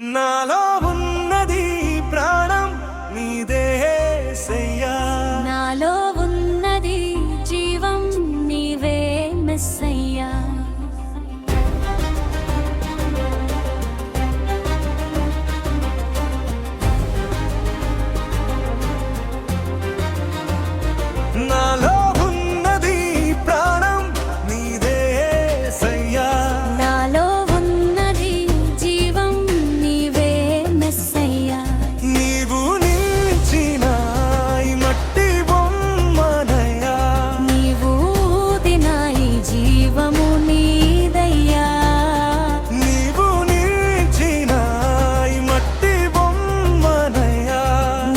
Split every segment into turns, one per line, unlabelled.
నాలో ఉన్నది ప్రాణం నీదే యేసయ్యా,
నాలో ఉన్నది జీవం నీవే మెస్సయ్యా.
నాలో ఉన్నది ప్రాణం నీదే యేసయ్యా,
నాలో ఉన్నది జీవం నీవే మెస్సయ్యా.
నీవు నిలిచిన ఈ మట్టి బొమ్మనయ్యా,
నీవు ఊదిన ఈ జీవము నీదయ్యా.
నీవు నిలిచిన ఈ మట్టి బొమ్మనయ్యా,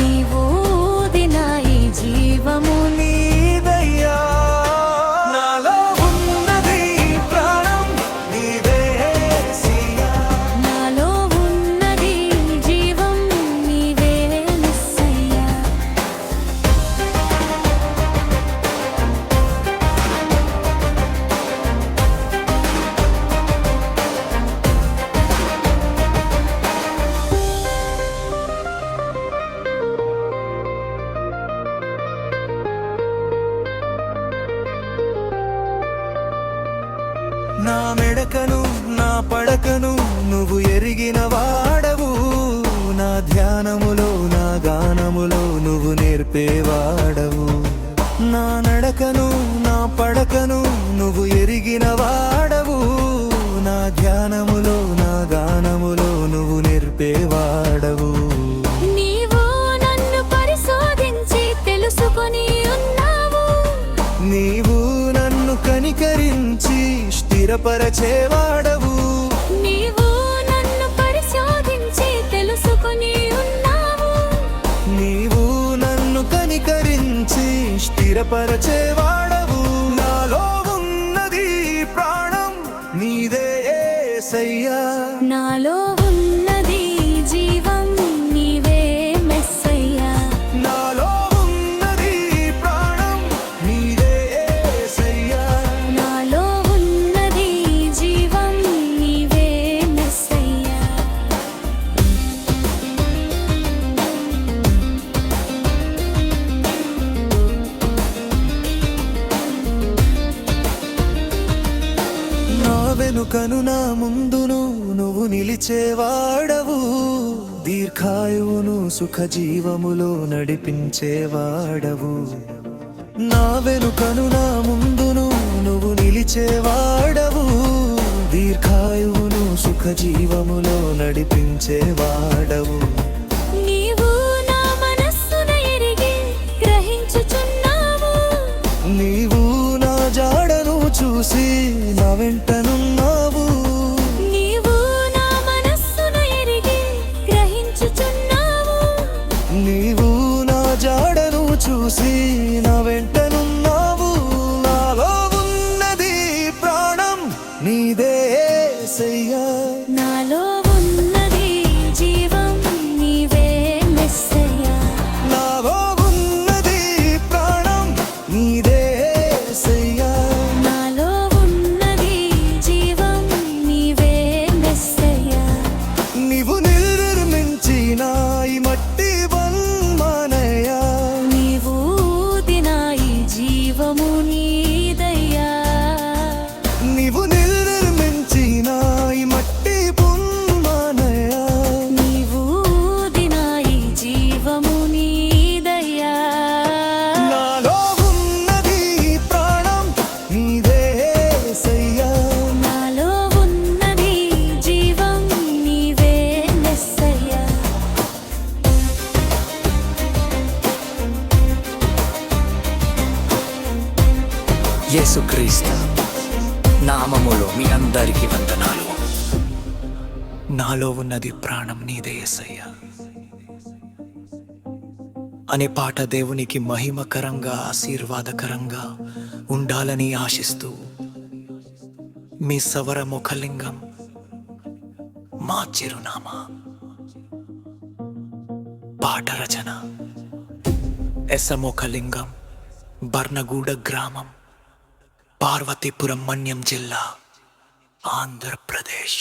నీవు ఊదిన ఈ జీవము
నీదయ్యా. నాలో ఉన్నది ప్రాణం నీదే యేసయ్యా,
నాలో ఉన్నది జీవం నీవే మెస్సయ్యా.
నా మెడకను నా పడకను నువ్వు ఎరిగిన వాడవు, నా ధ్యానములో నా గానములో నువ్వు నేర్పేవాడవు. నా నడకను నా పడకను నువ్వు ఎరిగిన వాడవు, నా ధ్యానములో నా గానములో నువ్వు నేర్పేవాడవు.
నీవు నన్ను పరిశోధించి తెలుసుకొని ఉన్నావు.
నీవు నన్ను కనికరించి స్థిరపరచేవాడవు.
నీవు నన్ను పరిశోధించి తెలుసుకొని ఉన్నావు.
నీవు నన్ను కనికరించి స్థిరపరచేవాడవు. నాలో ఉన్నది ప్రాణం నీదే యేసయ్యా,
నాలో ఉన్నది జీవం నీవే మెస్సయ్యా.
నాలో ఉన్నది ప్రాణం నీదే యేసయ్యా,
నాలో ఉన్నది జీవం నీవే మెస్సయ్యా.
నా వెనుకను నా ముందును నువ్వు నిలిచేవాడవు, దీర్ఘాయువును సుఖజీవములో నడిపించేవాడవు. నా వెనుకను నా ముందును నువ్వు నిలిచేవాడవు, దీర్ఘాయువును సుఖజీవములో నడిపించేవాడవు.
నీవు నా మనస్సున ఎరిగి గ్రహించుచున్నావు.
నీవు నా జాడను చూసి నా వెంటనున్నావు.
నీవు నా మనస్సున ఎరిగి గ్రహించుచున్నావు.
నీవు నా జాడను చూసి నా వెంటనున్నావు. నాలో ఉన్నది ప్రాణం నీదే యేసయ్యా,
నాలో ఉన్నది జీవం నీవే మెస్సయ్యా.
నాలో ఉన్నది ప్రాణం నీదే యేసయ్యా,
నాలో ఉన్నది జీవం నీవే మెస్సయ్యా.
నీవు నిర్మించిన ఈ మట్టి బొమ్మనయ్యా,
నీవు ఊదిన ఈ జీవము నీదయ్యా.
నీవు నిర్మించిన ఈ మట్టి బొమ్మనయ్యా,
నీవు ఊదిన ఈ జీవము నీదయ్యా.
నాలో ఉన్నది ప్రాణం నీదే యేసయ్యా,
నాలో ఉన్నది జీవం నీవే మెస్సయ్యా.
యేసుక్రీస్తు నామములో మీ అందరికీ వందనాలు. నాలో ఉన్నది ప్రాణం నీదే యేసయ్యా అనే పాట దేవునికి మహిమకరంగా ఆశీర్వాదకరంగా ఉండాలని ఆశిస్తూ మీ సవర ముఖలింగం మా చిరునామా. పాట రచన ఎసముఖలింగం, బర్నగూడ గ్రామం, పార్వతీపురం మన్యం జిల్లా, ఆంధ్రప్రదేశ్.